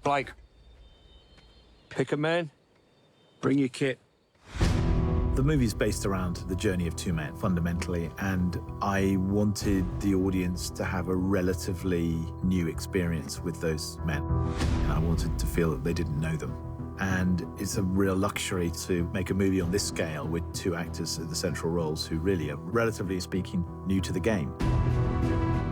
Blake, pick a man, bring your kit. The movie's based around the journey of two men, fundamentally, and I wanted the audience to have a relatively new experience with those men. And I wanted to feel that they didn't know them. And it's a real luxury to make a movie on this scale with two actors in the central roles who really are, relatively speaking, new to the game.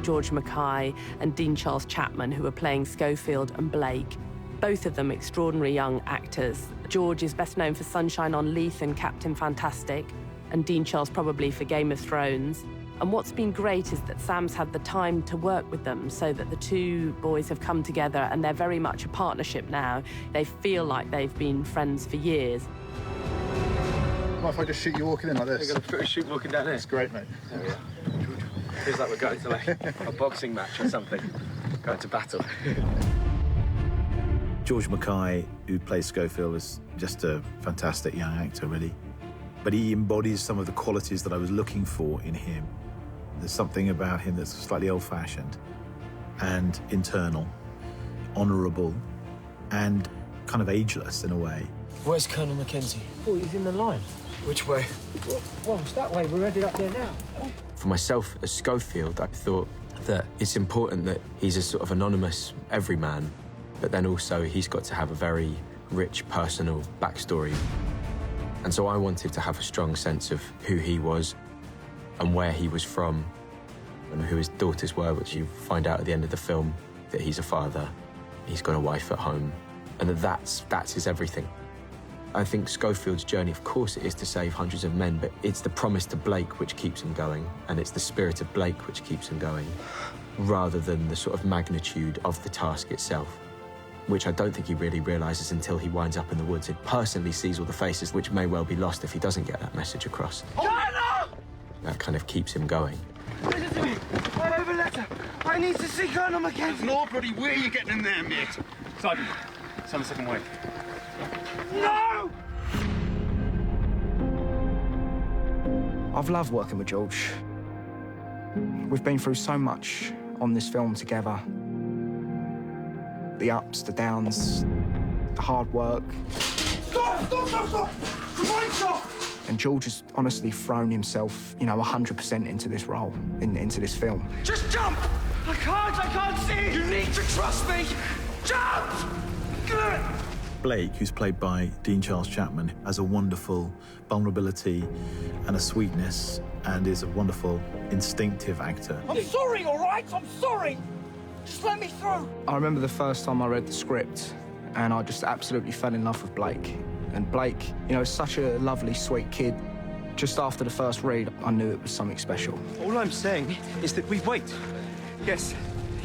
George Mackay and Dean Charles Chapman, who are playing Schofield and Blake. Both of them extraordinary young actors. George is best known for Sunshine on Leith and Captain Fantastic, and Dean Charles probably for Game of Thrones. And what's been great is that Sam's had the time to work with them so that the two boys have come together and they're very much a partnership now. They feel like they've been friends for years. What if I just shoot you walking in like this? You're going to shoot walking down here? That's great, mate. There we are. Feels like we're going to like a boxing match or something. Going to battle. George Mackay, who plays Schofield, is just a fantastic young actor, really. But he embodies some of the qualities that I was looking for in him. There's something about him that's slightly old-fashioned and internal, honourable, and kind of ageless in a way. Where's Colonel Mackenzie? Oh, he's in the line. Which way? Well, it's that way. We're headed up there now. For myself, as Schofield, I thought that it's important that he's a sort of anonymous everyman, but then also he's got to have a very rich personal backstory. And so I wanted to have a strong sense of who he was and where he was from and who his daughters were, which you find out at the end of the film, that he's a father, he's got a wife at home, and that's his everything. I think Schofield's journey, of course, it is to save hundreds of men, but it's the promise to Blake which keeps him going, and it's the spirit of Blake which keeps him going, rather than the sort of magnitude of the task itself, which I don't think he really realises until he winds up in the woods and personally sees all the faces, which may well be lost if he doesn't get that message across. That kind of keeps him going. Listen to me. I have a letter. I need to see Colonel Mackenzie. No bloody way you're getting in there, mate. Sergeant, it's on the second wave. No! I've loved working with George. We've been through so much on this film together. The ups, the downs, the hard work. Stop! Stop! Stop! Stop! Stop! And George has honestly thrown himself, 100% into this role, into this film. Just jump! I can't see! You need to trust me! Jump! Good! Blake, who's played by Dean Charles Chapman, has a wonderful vulnerability and a sweetness and is a wonderful instinctive actor. I'm sorry, all right? I'm sorry! Just let me through! I remember the first time I read the script and I just absolutely fell in love with Blake. And Blake, is such a lovely, sweet kid. Just after the first read, I knew it was something special. All I'm saying is that we wait. Yes,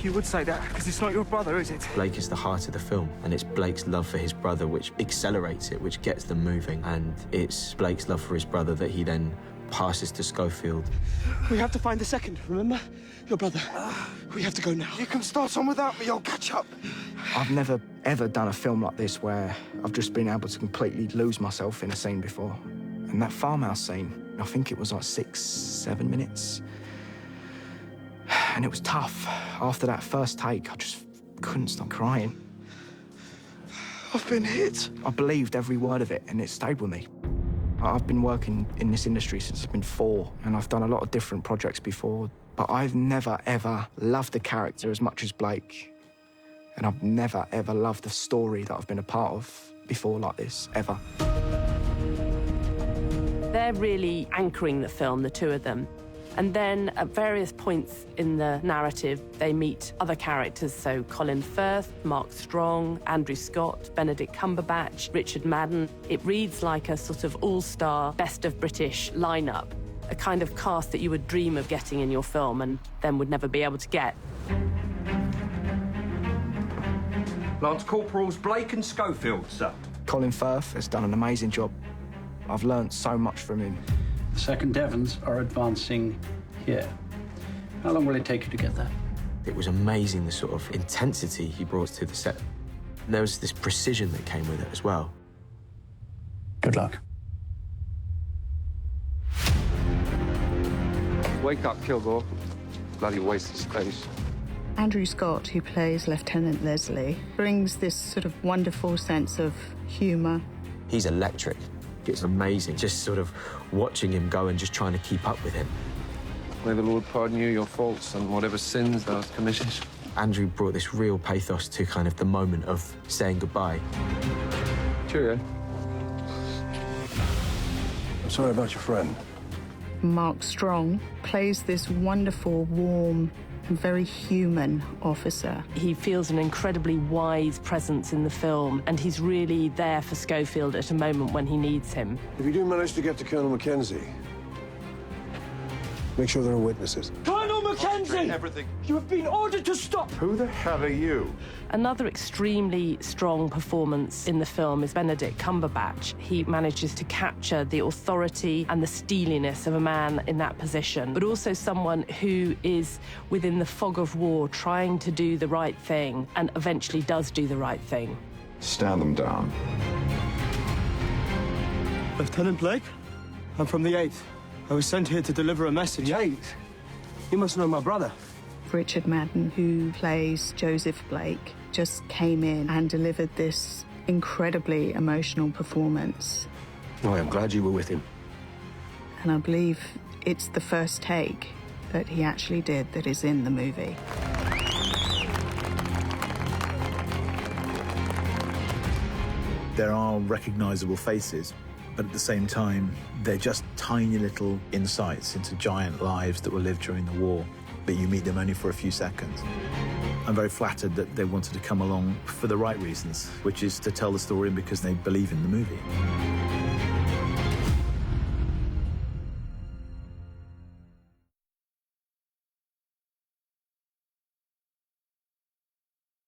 you would say that, because it's not your brother, is it? Blake is the heart of the film, and it's Blake's love for his brother which accelerates it, which gets them moving, and it's Blake's love for his brother that he then passes to Schofield. We have to find the second, remember? Your brother. We have to go now. You can start on without me, I'll catch up. I've never, ever done a film like this where I've just been able to completely lose myself in a scene before. And that farmhouse scene, I think it was like 6-7 minutes. And it was tough. After that first take, I just couldn't stop crying. I've been hit. I believed every word of it, and it stayed with me. I've been working in this industry since I've been 4, and I've done a lot of different projects before, but I've never, ever loved the character as much as Blake. And I've never, ever loved the story that I've been a part of before like this, ever. They're really anchoring the film, the two of them. And then at various points in the narrative, they meet other characters. So Colin Firth, Mark Strong, Andrew Scott, Benedict Cumberbatch, Richard Madden. It reads like a sort of all-star best of British lineup, a kind of cast that you would dream of getting in your film and then would never be able to get. Lance Corporals Blake and Schofield, sir. Colin Firth has done an amazing job. I've learnt so much from him. The 2nd Devons are advancing here. How long will it take you to get there? It was amazing, the sort of intensity he brought to the set. And there was this precision that came with it as well. Good luck. Wake up, Kilgore. Bloody waste of space. Andrew Scott, who plays Lieutenant Leslie, brings this sort of wonderful sense of humour. He's electric. It's amazing just sort of watching him go and just trying to keep up with him. May the Lord pardon you your faults and whatever sins thou hast committed. Andrew brought this real pathos to kind of the moment of saying goodbye. Cheerio. I'm sorry about your friend. Mark Strong plays this wonderful, warm, and very human officer. He feels an incredibly wise presence in the film, and he's really there for Schofield at a moment when he needs him. If you do manage to get to Colonel Mackenzie, make sure there are witnesses. Colonel Mackenzie! Everything. You have been ordered to stop! Who the hell are you? Another extremely strong performance in the film is Benedict Cumberbatch. He manages to capture the authority and the steeliness of a man in that position, but also someone who is within the fog of war trying to do the right thing and eventually does do the right thing. Stand them down. Lieutenant Blake, I'm from the 8th. I was sent here to deliver a message. The 8th? You must know my brother. Richard Madden, who plays Joseph Blake, just came in and delivered this incredibly emotional performance. Oh, I'm glad you were with him. And I believe it's the first take that he actually did that is in the movie. There are recognisable faces, but at the same time, they're just tiny little insights into giant lives that were lived during the war, but you meet them only for a few seconds. I'm very flattered that they wanted to come along for the right reasons, which is to tell the story because they believe in the movie.